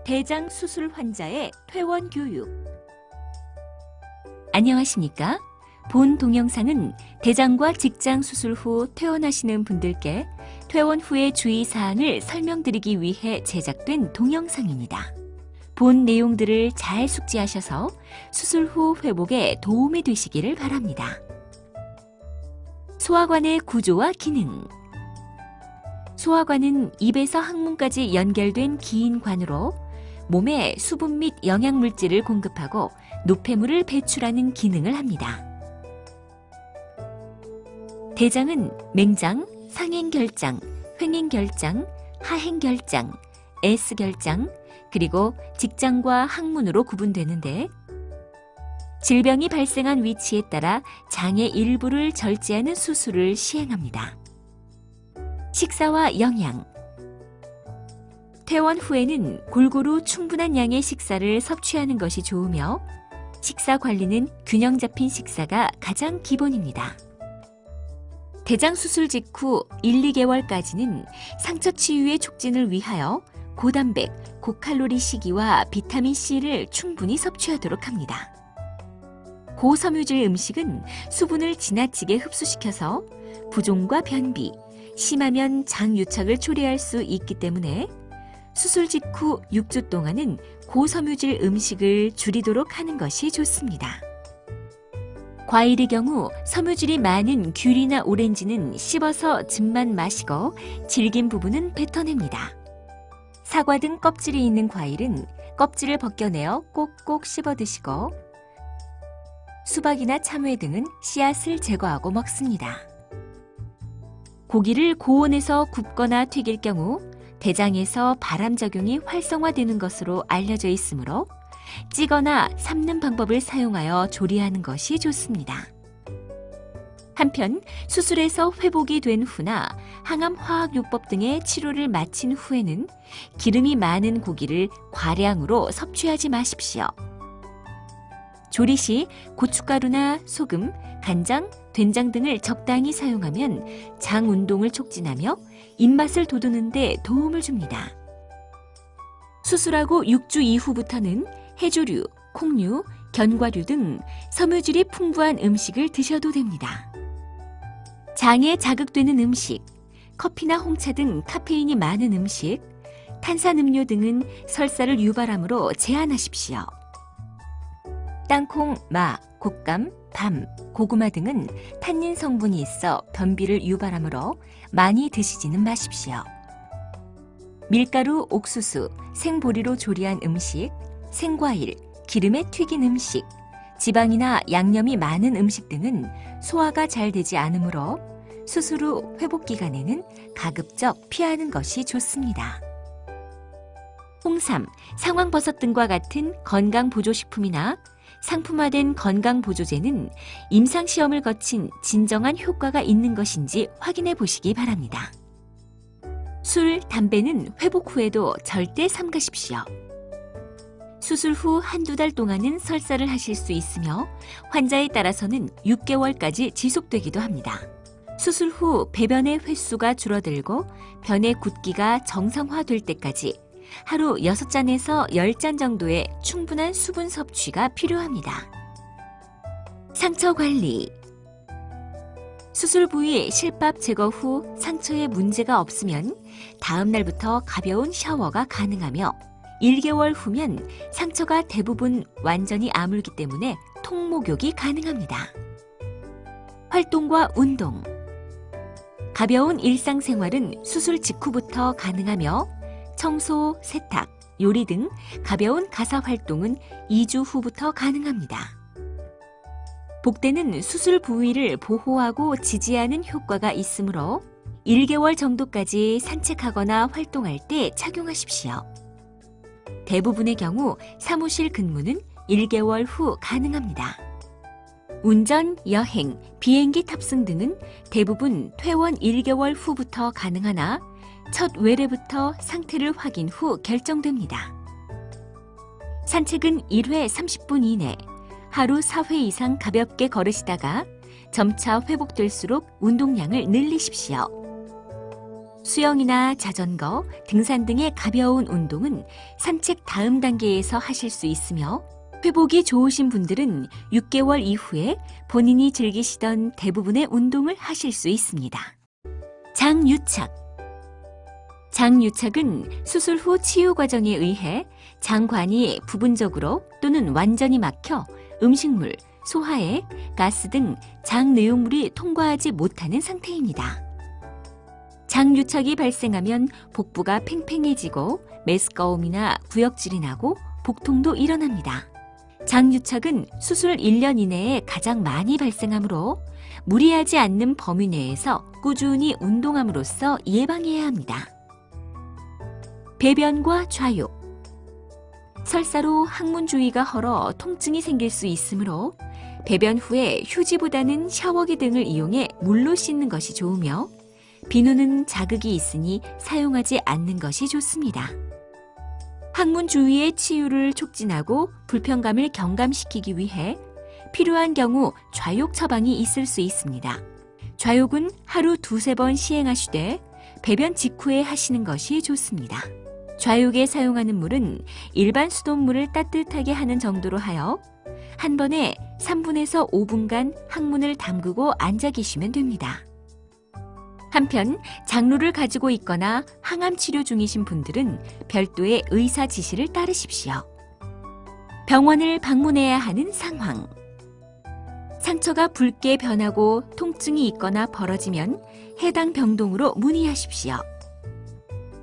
대장 수술 환자의 퇴원 교육. 안녕하십니까? 본 동영상은 대장과 직장 수술 후 퇴원하시는 분들께 퇴원 후의 주의사항을 설명드리기 위해 제작된 동영상입니다. 본 내용들을 잘 숙지하셔서 수술 후 회복에 도움이 되시기를 바랍니다. 소화관의 구조와 기능. 소화관은 입에서 항문까지 연결된 긴 관으로 몸에 수분 및 영양물질을 공급하고 노폐물을 배출하는 기능을 합니다. 대장은 맹장, 상행결장, 횡행결장, 하행결장, S결장, 그리고 직장과 항문으로 구분되는데 질병이 발생한 위치에 따라 장의 일부를 절제하는 수술을 시행합니다. 식사와 영양. 퇴원 후에는 골고루 충분한 양의 식사를 섭취하는 것이 좋으며 식사 관리는 균형 잡힌 식사가 가장 기본입니다. 대장 수술 직후 1, 2개월까지는 상처 치유의 촉진을 위하여 고단백, 고칼로리 식이와 비타민C를 충분히 섭취하도록 합니다. 고섬유질 음식은 수분을 지나치게 흡수시켜서 부종과 변비, 심하면 장 유착을 초래할 수 있기 때문에 수술 직후 6주 동안은 고섬유질 음식을 줄이도록 하는 것이 좋습니다. 과일의 경우 섬유질이 많은 귤이나 오렌지는 씹어서 즙만 마시고 질긴 부분은 뱉어냅니다. 사과 등 껍질이 있는 과일은 껍질을 벗겨내어 꼭꼭 씹어 드시고 수박이나 참외 등은 씨앗을 제거하고 먹습니다. 고기를 고온에서 굽거나 튀길 경우 대장에서 발암작용이 활성화되는 것으로 알려져 있으므로 찌거나 삶는 방법을 사용하여 조리하는 것이 좋습니다. 한편 수술에서 회복이 된 후나 항암화학요법 등의 치료를 마친 후에는 기름이 많은 고기를 과량으로 섭취하지 마십시오. 조리 시 고춧가루나 소금, 간장, 된장 등을 적당히 사용하면 장 운동을 촉진하며 입맛을 돋우는 데 도움을 줍니다. 수술하고 6주 이후부터는 해조류, 콩류, 견과류 등 섬유질이 풍부한 음식을 드셔도 됩니다. 장에 자극되는 음식, 커피나 홍차 등 카페인이 많은 음식, 탄산음료 등은 설사를 유발하므로 제한하십시오. 땅콩, 마, 곶감, 밤, 고구마 등은 탄닌 성분이 있어 변비를 유발하므로 많이 드시지는 마십시오. 밀가루, 옥수수, 생보리로 조리한 음식, 생과일, 기름에 튀긴 음식, 지방이나 양념이 많은 음식 등은 소화가 잘 되지 않으므로 수술 후 회복 기간에는 가급적 피하는 것이 좋습니다. 홍삼, 상황버섯 등과 같은 건강보조식품이나 상품화된 건강보조제는 임상시험을 거친 진정한 효과가 있는 것인지 확인해 보시기 바랍니다. 술, 담배는 회복 후에도 절대 삼가십시오. 수술 후 한두 달 동안은 설사를 하실 수 있으며 환자에 따라서는 6개월까지 지속되기도 합니다. 수술 후 배변의 횟수가 줄어들고 변의 굳기가 정상화될 때까지 하루 6잔에서 10잔 정도의 충분한 수분 섭취가 필요합니다. 상처 관리. 수술 부위 실밥 제거 후 상처에 문제가 없으면 다음 날부터 가벼운 샤워가 가능하며 1개월 후면 상처가 대부분 완전히 아물기 때문에 통목욕이 가능합니다. 활동과 운동. 가벼운 일상생활은 수술 직후부터 가능하며 청소, 세탁, 요리 등 가벼운 가사활동은 2주 후부터 가능합니다. 복대는 수술 부위를 보호하고 지지하는 효과가 있으므로 1개월 정도까지 산책하거나 활동할 때 착용하십시오. 대부분의 경우 사무실 근무는 1개월 후 가능합니다. 운전, 여행, 비행기 탑승 등은 대부분 퇴원 1개월 후부터 가능하나 첫 외래부터 상태를 확인 후 결정됩니다. 산책은 1회 30분 이내, 하루 4회 이상 가볍게 걸으시다가 점차 회복될수록 운동량을 늘리십시오. 수영이나 자전거, 등산 등의 가벼운 운동은 산책 다음 단계에서 하실 수 있으며 회복이 좋으신 분들은 6개월 이후에 본인이 즐기시던 대부분의 운동을 하실 수 있습니다. 장유착. 장유착은 수술 후 치유 과정에 의해 장관이 부분적으로 또는 완전히 막혀 음식물, 소화액, 가스 등 장 내용물이 통과하지 못하는 상태입니다. 장유착이 발생하면 복부가 팽팽해지고 메스꺼움이나 구역질이 나고 복통도 일어납니다. 장유착은 수술 1년 이내에 가장 많이 발생하므로 무리하지 않는 범위 내에서 꾸준히 운동함으로써 예방해야 합니다. 배변과 좌욕. 설사로 항문 주위가 헐어 통증이 생길 수 있으므로 배변 후에 휴지보다는 샤워기 등을 이용해 물로 씻는 것이 좋으며 비누는 자극이 있으니 사용하지 않는 것이 좋습니다. 항문 주위의 치유를 촉진하고 불편감을 경감시키기 위해 필요한 경우 좌욕 처방이 있을 수 있습니다. 좌욕은 하루 2-3번 시행하시되 배변 직후에 하시는 것이 좋습니다. 좌욕에 사용하는 물은 일반 수돗물을 따뜻하게 하는 정도로 하여 한 번에 3분에서 5분간 항문을 담그고 앉아 계시면 됩니다. 한편 장루를 가지고 있거나 항암 치료 중이신 분들은 별도의 의사 지시를 따르십시오. 병원을 방문해야 하는 상황. 상처가 붉게 변하고 통증이 있거나 벌어지면 해당 병동으로 문의하십시오.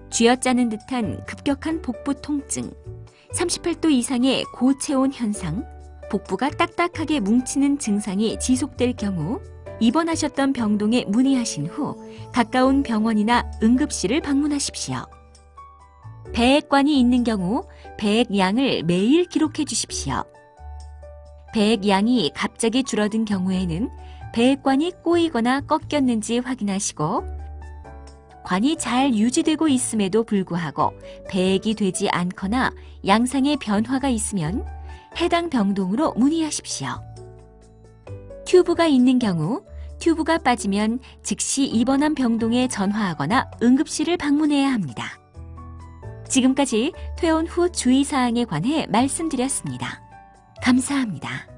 쥐어짜는 듯한 급격한 복부 통증, 38도 이상의 고체온 현상, 복부가 딱딱하게 뭉치는 증상이 지속될 경우 입원하셨던 병동에 문의하신 후 가까운 병원이나 응급실을 방문하십시오. 배액관이 있는 경우 배액량을 매일 기록해 주십시오. 배액량이 갑자기 줄어든 경우에는 배액관이 꼬이거나 꺾였는지 확인하시고 관이 잘 유지되고 있음에도 불구하고 배액이 되지 않거나 양상의 변화가 있으면 해당 병동으로 문의하십시오. 튜브가 있는 경우 튜브가 빠지면 즉시 입원한 병동에 전화하거나 응급실을 방문해야 합니다. 지금까지 퇴원 후 주의사항에 관해 말씀드렸습니다. 감사합니다.